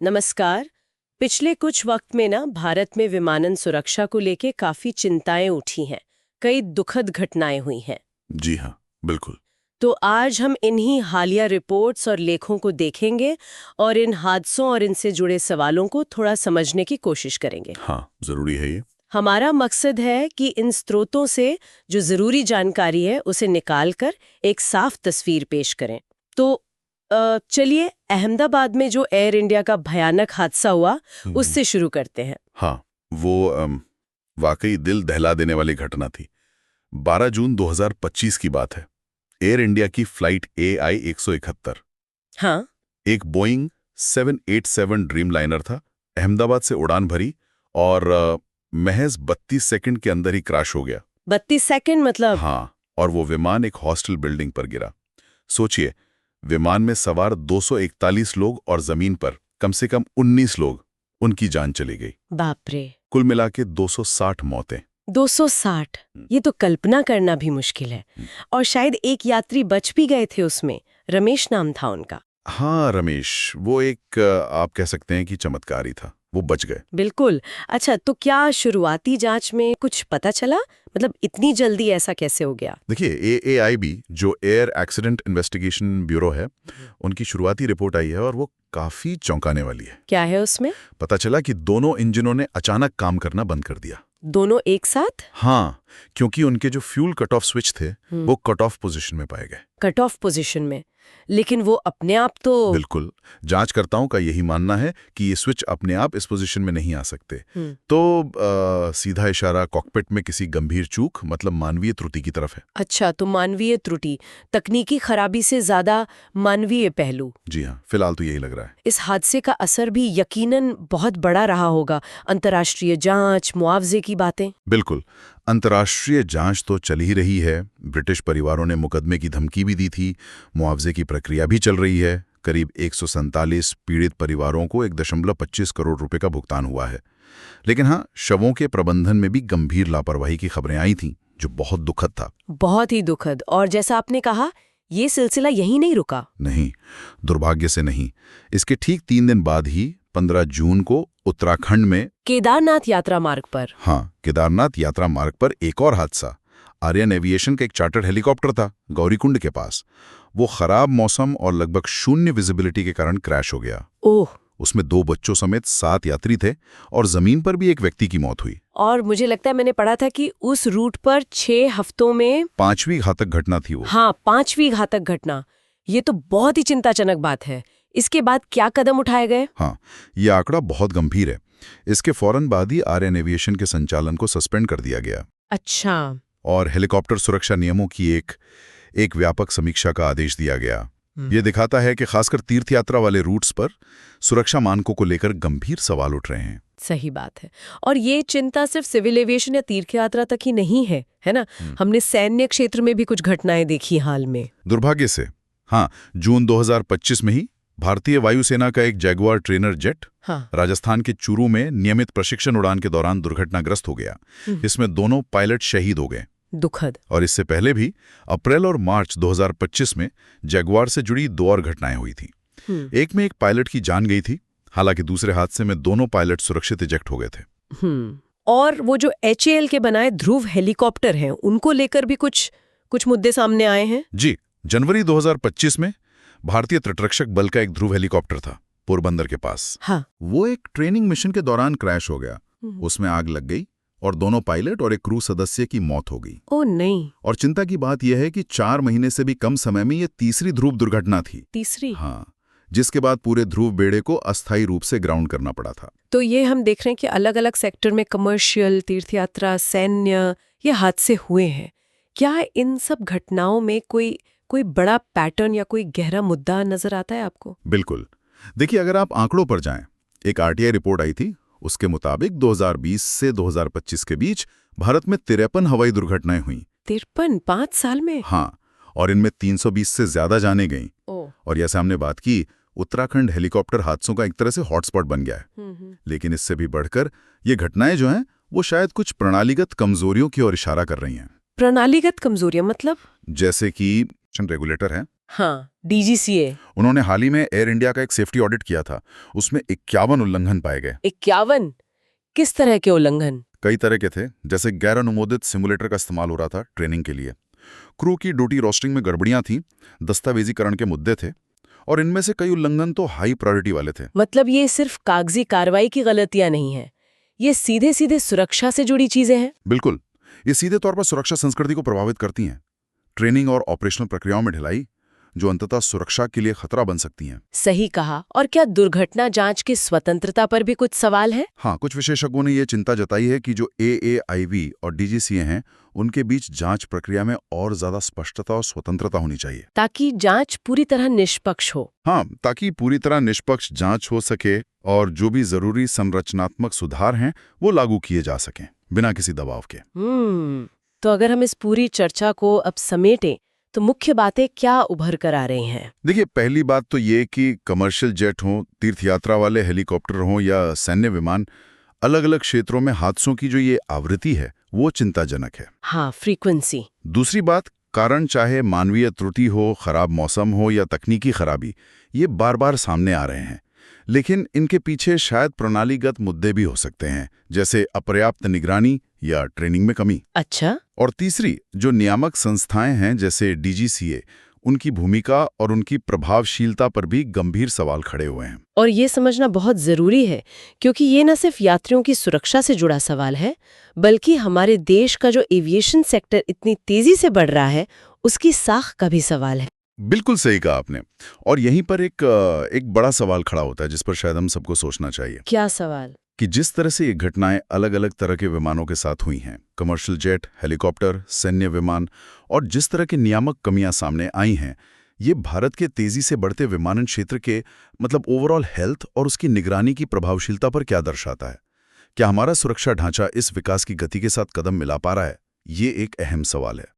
नमस्कार। पिछले कुछ वक्त में ना भारत में विमानन सुरक्षा को लेके काफी चिंताएं उठी हैं। कई दुखद घटनाएं हुई हैं। जी हाँ, बिल्कुल। तो आज हम इन्हीं हालिया रिपोर्ट्स और लेखों को देखेंगे और इन हादसों और इनसे जुड़े सवालों को थोड़ा समझने की कोशिश करेंगे। हाँ, जरूरी है ये। हमारा मकसद है कि इन स्रोतों से जो जरूरी जानकारी है उसे निकाल कर एक साफ तस्वीर पेश करें। तो चलिए अहमदाबाद में जो एयर इंडिया का भयानक हादसा हुआ उससे शुरू करते हैं। हाँ, वो वाकई दिल दहला देने वाली घटना थी। 12 जून 2025 की बात है। एयर इंडिया की फ्लाइट AI 171, हाँ, एक बोइंग 787 ड्रीम लाइनर था, अहमदाबाद से उड़ान भरी और महज 32 सेकंड के अंदर ही क्रैश हो गया। 32 सेकंड मतलब? हाँ, और वो विमान एक हॉस्टल बिल्डिंग पर गिरा। सोचिए, विमान में सवार 241 लोग और जमीन पर कम से कम 19 लोग, उनकी जान चली गई। बाप रे, कुल मिला के 260 मौतें। 260! ये तो कल्पना करना भी मुश्किल है। और शायद एक यात्री बच भी गए थे उसमें। रमेश नाम था उनका। हाँ, रमेश, वो एक आप कह सकते हैं कि चमत्कार ही था, वो बच गए। बिल्कुल। अच्छा, तो क्या शुरुआती जांच में कुछ पता चला? मतलब इतनी जल्दी ऐसा कैसे हो गया? देखिए, AAIB जो एयर एक्सीडेंट इन्वेस्टिगेशन ब्यूरो है, उनकी शुरुआती रिपोर्ट आई है और वो काफी चौंकाने वाली है। क्या है उसमें? पता चला कि दोनों इंजनों ने अचानक काम करना बंद कर दिया। दोनों एक साथ? हाँ, क्योंकि उनके जो फ्यूल कट ऑफ स्विच थे वो कट ऑफ पोजीशन में पाए गए। कट ऑफ पोजीशन में? लेकिन वो अपने आप तो... बिल्कुल। जांचकर्ताओं का यही मानना है कि ये स्विच अपने आप इस पोजीशन में नहीं आ सकते। तो सीधा इशारा कॉकपिट में किसी गंभीर चूक, मतलब मानवीय त्रुटि की तरफ है। अच्छा, तो मानवीय त्रुटि, तकनीकी खराबी से ज्यादा मानवीय पहलू। जी हाँ, फिलहाल तो यही लग रहा है। इस हादसे का असर भी यकीनन बहुत बड़ा रहा होगा। अंतर्राष्ट्रीय जांच, मुआवजे की बातें। बिल्कुल, अंतर्राष्ट्रीय जांच तो चल ही रही है। ब्रिटिश परिवारों ने मुकदमे की धमकी भी दी थी। मुआवजे की प्रक्रिया भी चल रही है। करीब 147 पीड़ित परिवारों को 1.25 करोड़ रुपए का भुगतान हुआ है। लेकिन हाँ, शवों के प्रबंधन में भी गंभीर लापरवाही की खबरें आई थीं, जो बहुत दुखद था। बहुत ही दुखद। और जैसा आपने कहा, ये सिलसिला यहीं नहीं रुका। नहीं, दुर्भाग्य से नहीं। इसके ठीक 3 दिन बाद ही 15 जून को उत्तराखंड में केदारनाथ यात्रा मार्ग पर। हाँ, केदारनाथ यात्रा मार्ग पर एक और हादसा। आर्यन एविएशन का एक चार्टर्ड हेलीकॉप्टर था गौरीकुंड के पास। वो खराब मौसम और लगभग शून्य विजिबिलिटी के कारण क्रैश हो गया। ओह! उसमें 2 बच्चों समेत 7 यात्री थे और जमीन पर भी एक व्यक्ति की मौत हुई। और मुझे लगता है मैंने पढ़ा था कि उस रूट पर 6 हफ्तों में 5वीं घातक घटना थी वो। हाँ, 5वीं घातक घटना। ये तो बहुत ही चिंताजनक बात है। इसके बाद क्या कदम उठाए गए? हाँ, ये आंकड़ा बहुत गंभीर है। इसके फौरन बाद ही आर्यन एविएशन के संचालन को सस्पेंड कर दिया गया। अच्छा। और हेलीकॉप्टर सुरक्षा नियमों की एक व्यापक समीक्षा का आदेश दिया गया। ये दिखाता है कि खासकर तीर्थ यात्रा वाले रूट्स पर सुरक्षा मानकों को लेकर गंभीर सवाल उठ रहे हैं। सही बात है। और ये चिंता सिर्फ सिविल एविएशन या तीर्थ यात्रा तक ही नहीं है ना? हमने सैन्य क्षेत्र में भी कुछ घटनाएं देखी हाल में। दुर्भाग्य से हाँ, जून 2025 में ही भारतीय वायुसेना का एक जैगुआर ट्रेनर जेट राजस्थान के चूरू में नियमित प्रशिक्षण उड़ान के दौरान दुर्घटनाग्रस्त हो गया। इसमें दोनों पायलट शहीद हो गए। दुखद। और इससे पहले भी अप्रैल और मार्च 2025 में जैगुआर से जुड़ी 2 और घटनाएं हुई थी। एक में एक पायलट की जान गई थी, हालांकि दूसरे हादसे में दोनों पायलट सुरक्षित इजेक्ट हो गए थे। और वो जो HAL के बनाए ध्रुव हेलीकॉप्टर हैं, उनको लेकर भी कुछ मुद्दे सामने आए हैं। जी, जनवरी 2025 में भारतीय तटरक्षक बल का एक ध्रुव हेलीकॉप्टर था पोरबंदर के पास। हाँ। वो एक ट्रेनिंग मिशन के दौरान क्रैश हो गया। उसमें आग लग गई और दोनों पायलट और एक क्रू सदस्य की मौत हो गई। ओह नहीं। और चिंता की बात यह है कि 4 महीने से भी कम समय में ये तीसरी ध्रुव दुर्घटना थी। तीसरी? हाँ, जिसके बाद पूरे ध्रुव बेड़े को अस्थायी रूप से ग्राउंड करना पड़ा था। तो ये हम देख रहे हैं कि अलग अलग सेक्टर में कमर्शियल, तीर्थयात्रा, सैन्य, ये हादसे हुए हैं। क्या इन सब घटनाओं में कोई बड़ा पैटर्न या कोई गहरा मुद्दा नजर आता है आपको? बिल्कुल। देखिए, अगर आप आंकड़ों पर जाएं, एक RTI रिपोर्ट आई थी। उसके मुताबिक 2020 से 2025 के बीच भारत में 53 हवाई दुर्घटनाएं हुई। 53? 5 साल में? हाँ, और इनमें 320 से ज्यादा जाने गईं। और जैसे हमने बात की, उत्तराखंड हेलीकॉप्टर हादसों का एक तरह से हॉटस्पॉट बन गया है। लेकिन इससे भी बढ़कर ये घटनाएं जो हैं, वो शायद कुछ प्रणालीगत कमजोरियों की ओर इशारा कर रही हैं। प्रणालीगत कमजोरियां मतलब? जैसे कि रेगुलेटर है, हाँ, DGCA। उन्होंने हाल ही में एयर इंडिया का एक सेफ्टी ऑडिट किया था। उसमें 51 उल्लंघन पाए गए। 51? किस तरह के उल्लंघन? कई तरह के थे, जैसे गैर अनुमोदित सिमुलेटर का इस्तेमाल हो रहा था ट्रेनिंग के लिए, क्रू की ड्यूटी रोस्टिंग में गड़बड़ियां थीं, दस्तावेजीकरण के मुद्दे थे, और इनमें से कई उल्लंघन तो हाई प्रायोरिटी वाले थे। मतलब ये सिर्फ कागजी कार्रवाई की गलतियां नहीं हैं, ये सीधे सीधे सुरक्षा से जुड़ी चीजें हैं। बिल्कुल, ये सीधे तौर पर सुरक्षा संस्कृति को प्रभावित करती हैं। ट्रेनिंग और ऑपरेशनल प्रक्रियाओं में ढिलाई, जो अंततः सुरक्षा के लिए खतरा बन सकती हैं। सही कहा। और क्या दुर्घटना जांच की स्वतंत्रता पर भी कुछ सवाल है? हाँ, कुछ विशेषज्ञों ने ये चिंता जताई है कि जो AAIV और DGCA हैं, उनके बीच जांच प्रक्रिया में और ज्यादा स्पष्टता और स्वतंत्रता होनी चाहिए, ताकि जांच पूरी तरह निष्पक्ष हो। हाँ, ताकि पूरी तरह निष्पक्ष जांच हो सके और जो भी जरूरी संरचनात्मक सुधार हैं वो लागू किए जा सकें बिना किसी दबाव के। तो अगर हम इस पूरी चर्चा को अब समेटें तो मुख्य बातें क्या उभर कर आ रही हैं? देखिए, पहली बात तो ये कि कमर्शियल जेट हों, तीर्थयात्रा वाले हेलीकॉप्टर हों या सैन्य विमान, अलग अलग क्षेत्रों में हादसों की जो ये आवृत्ति है वो चिंताजनक है। हाँ, फ्रीक्वेंसी। दूसरी बात, कारण चाहे मानवीय त्रुटि हो, खराब मौसम हो या तकनीकी खराबी, ये बार बार सामने आ रहे हैं, लेकिन इनके पीछे शायद प्रणालीगत मुद्दे भी हो सकते हैं, जैसे अपर्याप्त निगरानी या ट्रेनिंग में कमी। अच्छा। और तीसरी, जो नियामक संस्थाएं हैं जैसे DGCA, उनकी भूमिका और उनकी प्रभावशीलता पर भी गंभीर सवाल खड़े हुए हैं। और ये समझना बहुत जरूरी है, क्योंकि ये न सिर्फ यात्रियों की सुरक्षा से जुड़ा सवाल है, बल्कि हमारे देश का जो एविएशन सेक्टर इतनी तेजी से बढ़ रहा है उसकी साख का भी सवाल है। बिल्कुल सही कहा आपने। और यहीं पर एक बड़ा सवाल खड़ा होता है जिस पर शायद हम सबको सोचना चाहिए। क्या सवाल? कि जिस तरह से ये घटनाएं अलग अलग तरह के विमानों के साथ हुई हैं, कमर्शियल जेट, हेलीकॉप्टर, सैन्य विमान, और जिस तरह की नियामक कमियां सामने आई हैं, ये भारत के तेजी से बढ़ते विमानन क्षेत्र के ओवरऑल हेल्थ और उसकी निगरानी की प्रभावशीलता पर क्या दर्शाता है? क्या हमारा सुरक्षा ढांचा इस विकास की गति के साथ कदम मिला पा रहा है? ये एक अहम सवाल है।